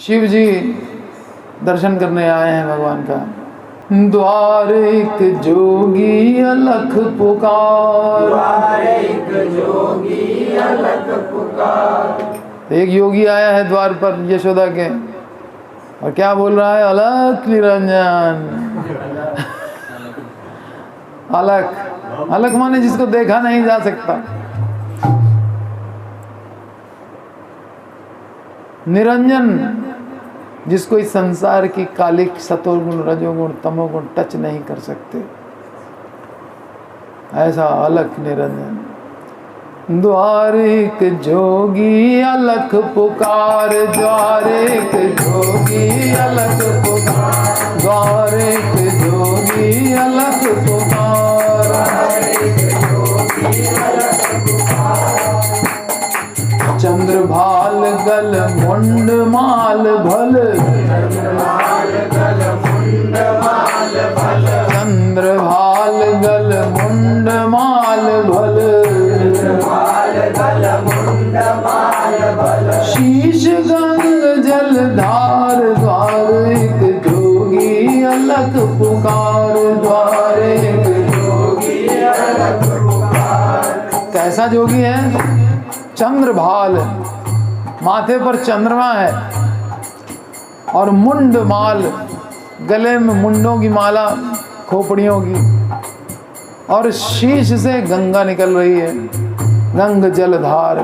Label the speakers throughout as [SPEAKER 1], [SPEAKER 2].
[SPEAKER 1] शिव जी दर्शन करने आए हैं भगवान का। द्वार एक जोगी अलख पुकार,
[SPEAKER 2] द्वार एक जोगी अलख पुकार।
[SPEAKER 1] एक योगी आया है द्वार पर यशोदा के, और क्या बोल रहा है? अलख निरंजन। अलख, अलख माने जिसको देखा नहीं जा सकता। निरंजन, जिसको इस संसार की कालिक सतोगुण रजोगुण तमोगुण टच नहीं कर सकते, ऐसा अलख निरंजन। द्वार एक जोगी अलख पुकार, द्वार एक जोगी अलख पुकार, द्वार एक जोगी अलख पुकार, द्वार एक जोगी अलख पुकार। चंद्रभाल गल मुंड माल भल,
[SPEAKER 2] चंद्रभाल गल मुंड माल भल,
[SPEAKER 1] चंद्रभाल गल मुंड माल भल,
[SPEAKER 2] चंद्रभाल गल मुंड माल भल।
[SPEAKER 1] शीश गंग जलधार, द्वार एक जोगी अलख पुकार, द्वार एक
[SPEAKER 2] जोगी अलख पुकार।
[SPEAKER 1] कैसा जोगी है? चंद्रभाल, माथे पर चंद्रमा है, और मुंड माल, गले में मुंडों की माला, खोपड़ियों की, और शीश से गंगा निकल रही है, गंग जलधार।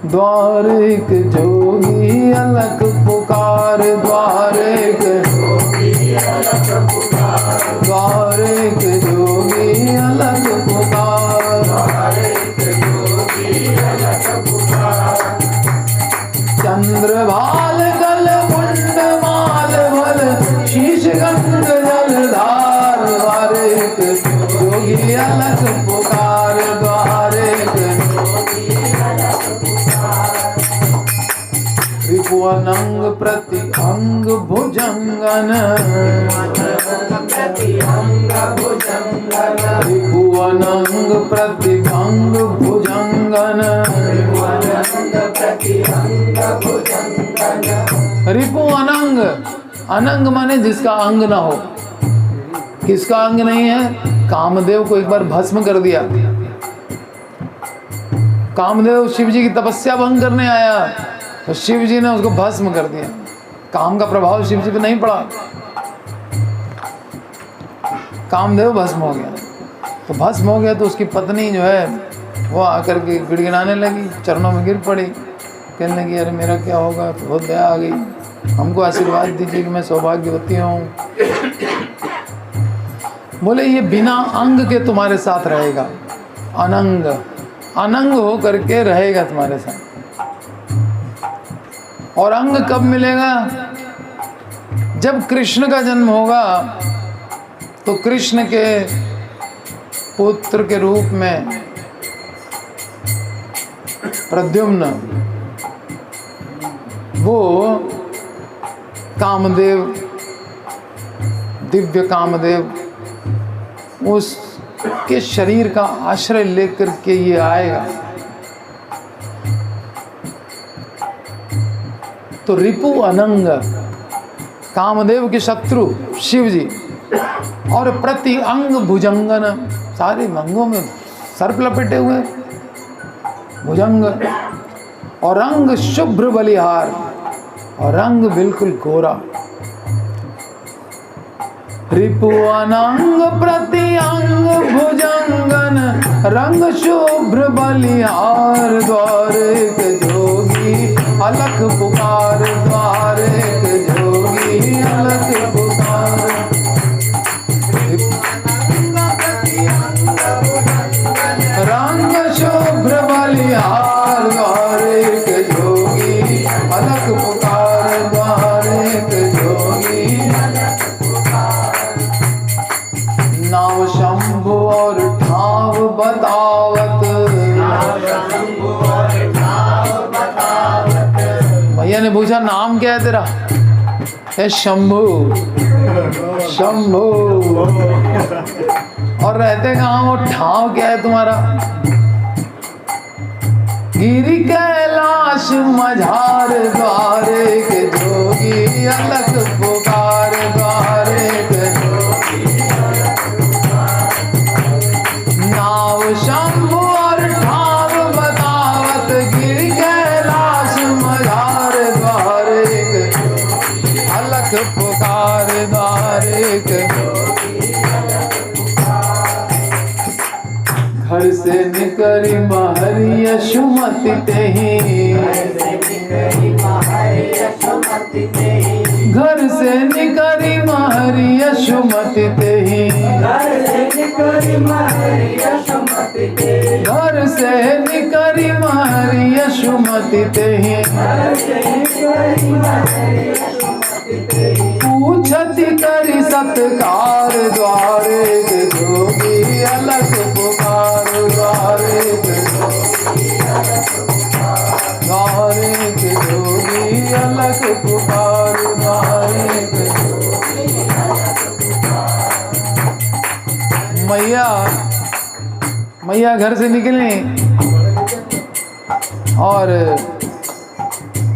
[SPEAKER 1] द्वार एक जोगी अलख पुकार, द्वार एक
[SPEAKER 2] जोगी अलख पुकार,
[SPEAKER 1] द्वार एक जोगी अलख पुकार,
[SPEAKER 2] द्वार एक जोगी अलख पुकार।
[SPEAKER 1] चंद्रभाल गल मुंड माल भल, शीश गंग जलधार, द्वार एक जोगी अलख पुकार, द्वार एक
[SPEAKER 2] जोगी अलख पुकार।
[SPEAKER 1] रिपुअनंग प्रति अंग भुजंगन,
[SPEAKER 2] प्रति अंग भुजंगन,
[SPEAKER 1] रिपुअनंग प्रति अंग भुजंगन,
[SPEAKER 2] अनंग प्रति अंग भुजंगन।
[SPEAKER 1] रिपु अनंग, अनंग माने जिसका अंग ना हो। किसका अंग नहीं है? कामदेव को एक बार भस्म कर दिया। कामदेव शिव जी की तपस्या भंग करने आया, तो शिव जी ने उसको भस्म कर दिया। काम का प्रभाव शिव जी पे नहीं पड़ा, कामदेव भस्म हो गया। तो भस्म हो गया तो उसकी पत्नी जो है वो आकर के गिड़गिड़ाने लगी, चरणों में गिर पड़ी, कहने लगी अरे मेरा क्या होगा? तो बहुत दया आ गई, हमको आशीर्वाद दीजिए कि मैं सौभाग्यवती हूँ। बोले ये बिना अंग के तुम्हारे साथ रहेगा, अनंग, अनंग हो करके रहेगा तुम्हारे साथ। और अंग कब मिलेगा? जब कृष्ण का जन्म होगा, तो कृष्ण के पुत्र के रूप में प्रद्युम्न, वो कामदेव, दिव्य कामदेव, उसके शरीर का आश्रय लेकर के ये आएगा। तो रिपु अनंग, कामदेव के शत्रु शिव जी, और प्रति अंग भुजंगन, सारे अंगों में सर्प लपेटे हुए भुजंग, और रंग शुभ्र बलिहार, और रंग बिल्कुल गोरा। रिपु अनंग प्रति अंग भुजंगन, रंग शुभ्र बलिहार, द्वार एक जोगी अलख पुकार, द्वार एक जोगी अलख पुकार। रंग शुभ्र बलिहार, द्वार एक जोगी अलख पुकार, द्वार एक जोगी अलख पुकार। नाव शंभु और ठाव बतावत, भैया ने पूछा नाम क्या है तेरा? है शंभु, शंभु। और रहते कहाँ हो? ठाव क्या है तुम्हारा? गिरि कैलाश मझार द्वारे के जोगी अलग पुकार द्वारे के नाव शंभु और ठाव बतावत गिरि कैलाश मझार द्वारे के अलग पुकार द्वारे के घर से निकली महरी यशुमति तेहि घर से निकली महरी यशुमति तेहि घर से निकली महरी यशुमति तेहि पूछति करी सत्कार द्वारे के जोगी अलग पुकार द्वारे के जोगी अलग पुकार द्वारे के मैया घर से निकले और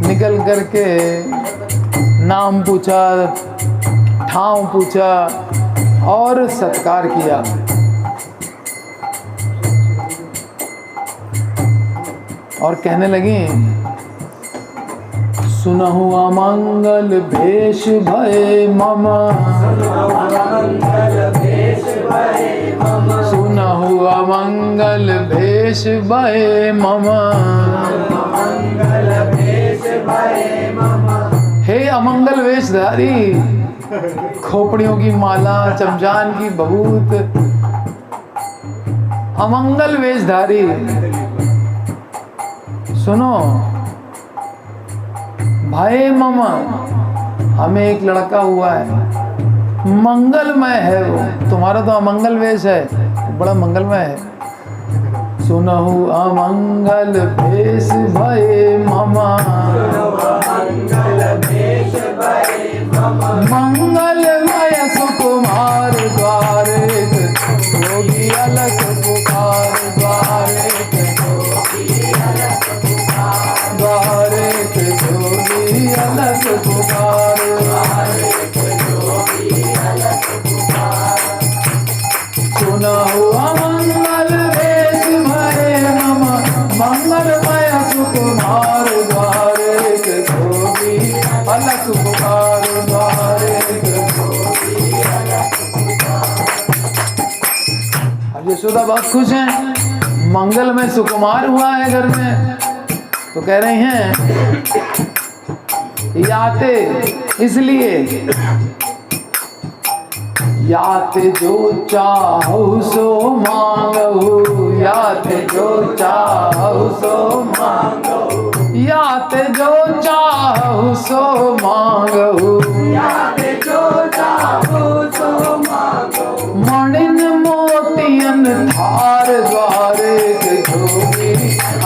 [SPEAKER 1] निकल करके नाम पूछा, ठाव पूछा और सत्कार किया। और कहने लगी, सुनहु अमंगल भेष भय मम, सुनहु अमंगल भेष भय मम, हे अमंगल वेशधारी, खोपड़ियों की माला, चमचान की बबूत, अमंगल वेशधारी, सुनो भाई ममा, हमें एक लड़का हुआ है, मंगलमय है वो, तुम्हारा तो अमंगल वेश है, बड़ा मंगलमय है। सुनहु अमंगल भेष भय ममा, मंगलमय सुकुमार द्वारे जोगी अलग पुकार द्वारे द्वारे जोगी अलग पुकार सुनहु अमंगल भेष भय मम, मंगलमय सुकुमार द्वारे जोगी अलग पुकार द्वारे। अब यशोदा बहुत खुश हैं, मंगल में सुकुमार हुआ है घर में, तो कह रहे हैं याते, इसलिए याते जो चाहु सो मांगहु, याते जो चाहु सो मांगहु, याते जो चाहु सो मांगहु, याते जो चाहु सो मांगहु, मणिन मोतियन थार द्वारे के जोगी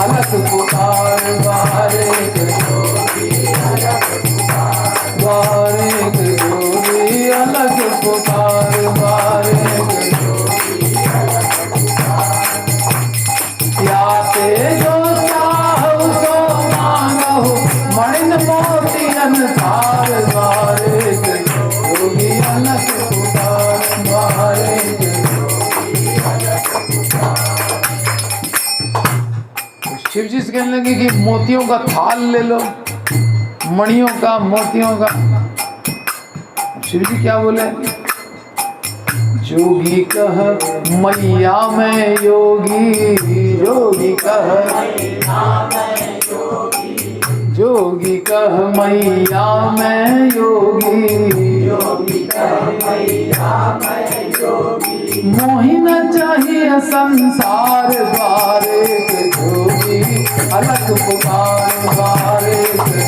[SPEAKER 1] अलग पुकार द्वारे के जोगी द्वारे के जोगी अलग पुकार द्वारे के याते जो चाहु सो मांगहु, मणिन मोतियन थार द्वारे के जोगी अलग पुकार द्वारे के। शिव जी से कहने लगे कि मोतियों का थाल ले लो, मणियों का, मोतियों का। शिव जी क्या बोले, जोगी कह मैया में योगी, जोगी कह जोगी कह मैया में योगी, मोहि न चाहिए संसार द्वारे के जोगी अलग पुकार द्वारे के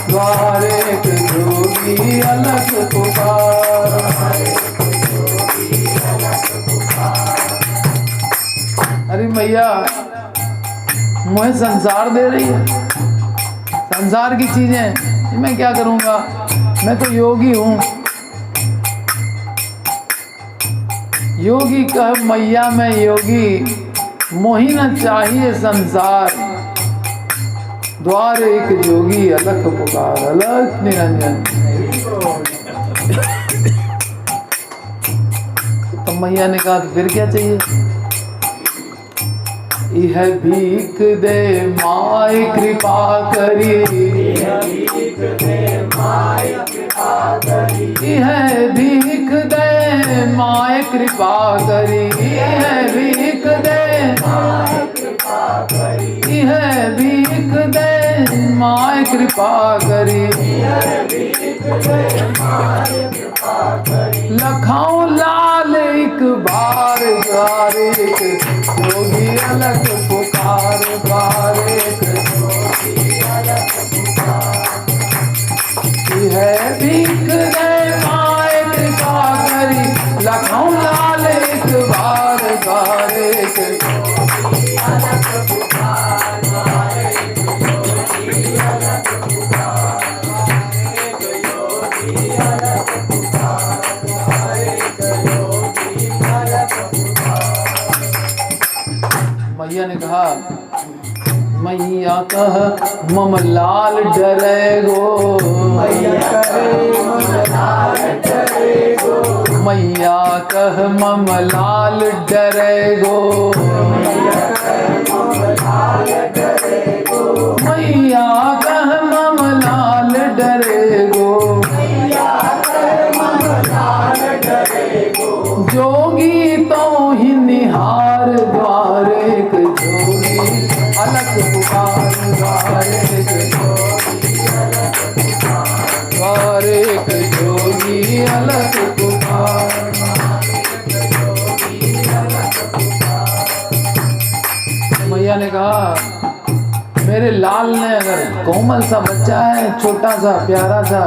[SPEAKER 1] द्वारे के जोगी अलग पुकार। अरे मैया मुझे संसार दे रही है, संसार की चीजें मैं क्या करूंगा, मैं तो योगी हूँ। योगी कह मैया मैं योगी, मोहि न चाहिए संसार, द्वार एक जोगी अलख पुकार, अलख निरंजन। तो मैया ने कहा तो फिर क्या चाहिए? यह भीख दे माय कृपा करी, यह भीख दे माय कृपा करी, यह भीख दे माय कृपा करी, यह भीख दे माय कृपा करी, यह भीख दे माय कृपा करी, यह भीख दे माय कृपा करी। लखाओ लाल एक बार द्वार एक जोगी अलग पुकार, द्वार एक जोगी अलग पुकार। यह भीख दे माय कृपा करी, लखाओ लाल एक बार द्वार एक जोगी अलग पुकार, द्वार एक जोगी अलग पुकार, एक जोगी अलग पुकार, एक जोगी अलग पुकार। मैया ने कहा, मैया कह मम लाल डरे गो, मैया कह मम लाल डरे गो, मैया कह मम लाल डरे गो, मैया कह मम लाल डरे गो, मैया कह मम लाल डरे गो, मैया कह मम लाल डरे गो। जोगी तो ही निहार द्वार एक जोगी अलग पुकार, द्वार एक जोगी अलग पुकार, द्वार एक जोगी अलग पुकार, एक जोगी अलग पुकार। मैया ने कहा, मेरे लाल ने अगर कोमल सा बच्चा है, छोटा सा प्यारा सा,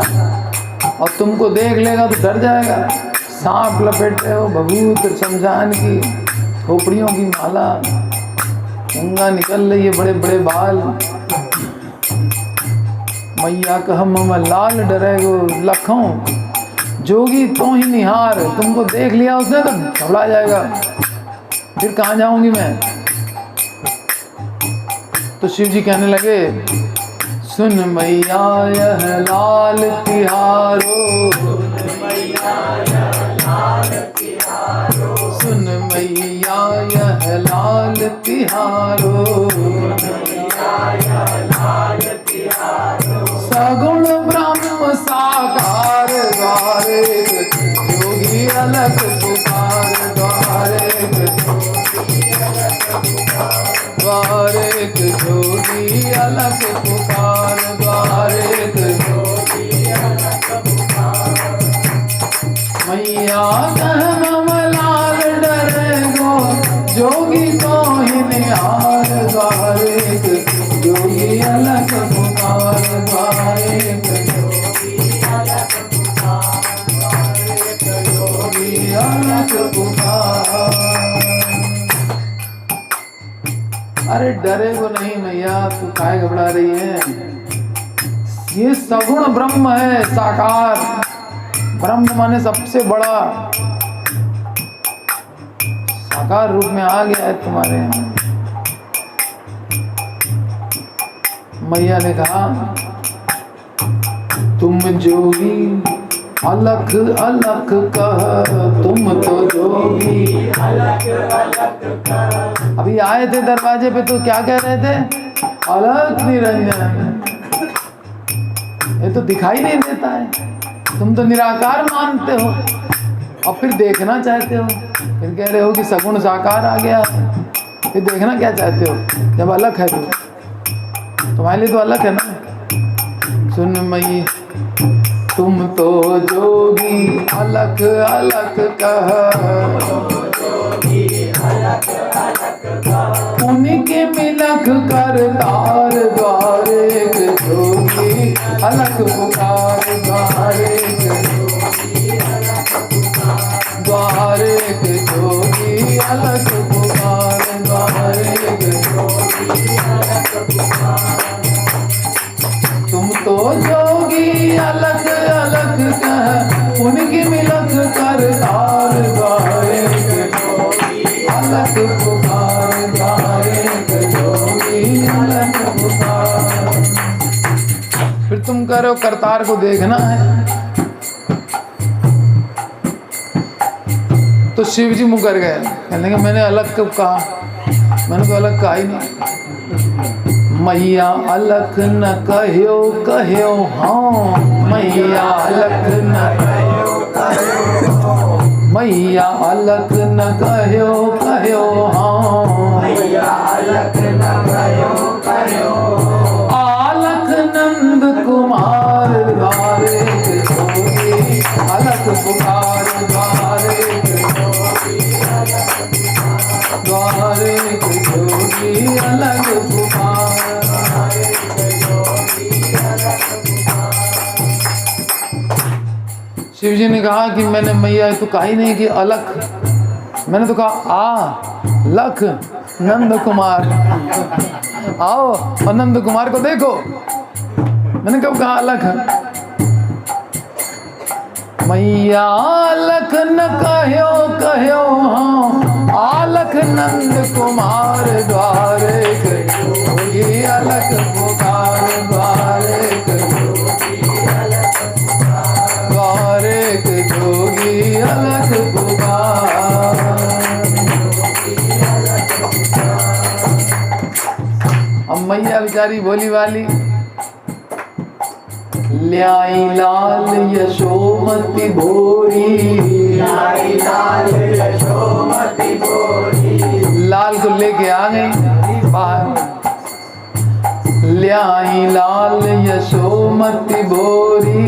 [SPEAKER 1] और तुमको देख लेगा तो डर जाएगा। सांप लपेटे हो, भभूत शमशान की खोपड़ियों की माला, गंगा निकल रही है, बड़े बड़े बाल। मैया कह मम लाल डरे गो, लखों जोगी तो ही निहार, तुमको देख लिया उसने तो घबरा जाएगा, फिर कहाँ जाऊंगी मैं। तो शिव जी कहने लगे, सुन मैया यह लाल तिहारो, सुन मैया यह लाल तिहारो, सगुण ब्रह्म साकार, द्वार एक जोगी अलग पुकार, द्वार एक जोगी अलग पुकार, द्वार एक जोगी अलग पुकार, द्वार एक जोगी अलग पुकार। मैया कह मम लाल डरे गो, जोगी तो ही निहार, द्वार एक जोगी अलग पुकार, द्वार एक जोगी अलग पुकार, द्वार एक जोगी अलग पुकार। अरे डरे वो नहीं मैया, तू काहे घबरा रही है? ये सगुण ब्रह्म है, साकार ब्रह्म माने सबसे बड़ा, साकार रूप में आ गया है तुम्हारे यहाँ। मैया ने कहा, तुम जोगी अलख अलख कह, तुम तो जोगी अलख अलख कह। अभी आए थे दरवाजे पे तो क्या कह रहे थे? अलख निरंजन। ये तो दिखाई नहीं देता है, तुम तो निराकार मानते हो और फिर देखना चाहते हो, फिर कह रहे हो कि सगुण साकार आ गया, फिर देखना क्या चाहते हो जब अलग है तो? तुम्हारे लिए तो अलग है ना। सुन मई तुम तो जोगी अलग अलग कह, उनके मिलख कर तार, द्वार एक जोगी अलग पुकार, द्वार एक जोगी अलग पुकार, द्वार एक जोगी अलग पुकार, द्वार एक जोगी अलग पुकार। तुम तो जोगी अलग अलग कह, उनकी मिलक कर तार, द्वार एक जोगी अलग पुकार, द्वार कह रहे हो करतार को देखना है। तो शिव जी मुकर गए, कहने लगे मैंने अलग कब कहा, मैंने तो अलग कहा ही नहीं। मैया अलख न कहो कहो हाँ, मैया अलख न कहो कहो, मैया अलख न कहो कहो हाँ,
[SPEAKER 2] मैया अलख न कहो कहो।
[SPEAKER 1] आलख नंद कुमार द्वारे जोगी, अलख पुकार द्वारे द्वारे जोगी अलग पुकार। शिव जी ने कहा कि मैंने मैया तो कहा ही नहीं कि अलख, मैंने तो कहा आ लख नंद कुमार, आओ और नंद कुमार को देखो, मैंने कब कहा अलख। मैया अलख न कहो कहो हाँ, आलख नंद कुमार द्वारे जोगी अलख पुकार द्वारे द्वारे जोगी अलख पुकार। अब मैया बेचारी भोली वाली ल्याई लाल यशोमती भोरी,
[SPEAKER 2] लाई लाल यशोमती भोरी।
[SPEAKER 1] लाल को लेके आ गई बाहर। ल्याई लाल यशोमती भोरी,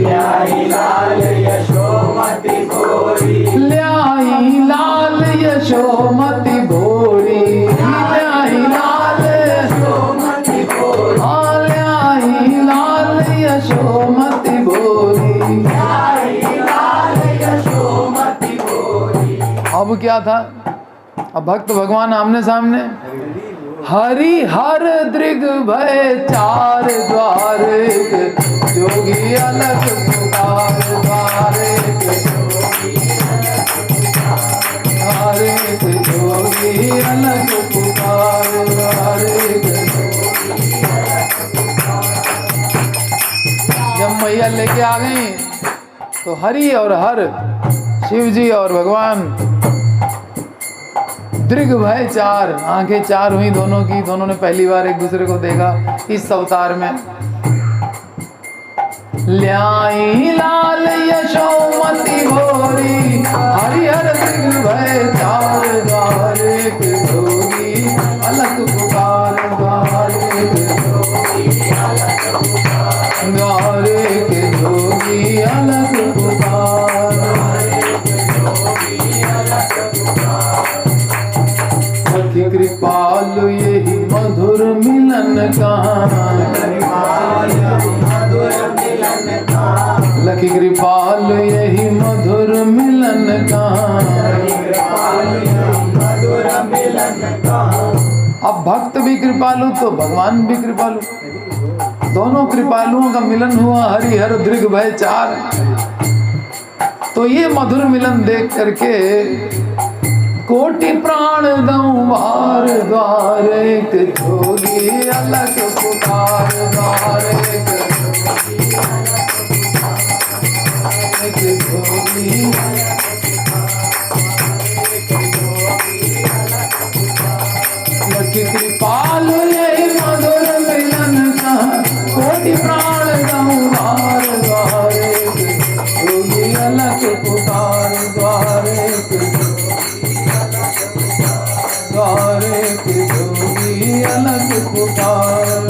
[SPEAKER 2] लाई लाल यशोमती भोरी।
[SPEAKER 1] ल्याई लाल यशोमती भोरी, ल्याई लाल
[SPEAKER 2] यशोमती भोरी।
[SPEAKER 1] हाँ ल्याई लाल यशोमती भोरी।
[SPEAKER 2] लाई लाल यशोमती भोरी।
[SPEAKER 1] अब क्या था, अब भक्त भगवान आमने सामने। हरि हर दृग भय चार द्वारे जोगी अलग पुकार द्वारे द्वारे जोगी अलग पुकार द्वारे। जब मैया लेके आ गई तो हरि और हर, शिव जी और भगवान, दृग भय चार, आंखें चार हुई दोनों की। दोनों ने पहली बार एक दूसरे को देखा इस अवतार में। ल्याई लाल यशोमती भोरी, हरिहर दृग भय चार द्वारे जोगी अलग पुकार द्वारे द्वारे जोगी अलग पुकार। लखी कृपालु यही मधुर मिलन कहाँ, लखी कृपालु यही मधुर मिलन कहाँ। अब भक्त भी कृपालु तो भगवान भी कृपालु, दोनों कृपालुओं का मिलन हुआ हरिहर दृग भय चार। तो ये मधुर मिलन देख करके कोटि प्राण दऊं बार द्वारे जोगी अलग पुकार द्वारे जोगी। लखी कृपाल यही मधुर मिलन का, कोटि प्राण दऊं बार द्वारे जोगी अलग पुकार द्वारे द्वारे जोगी अलग पुकार।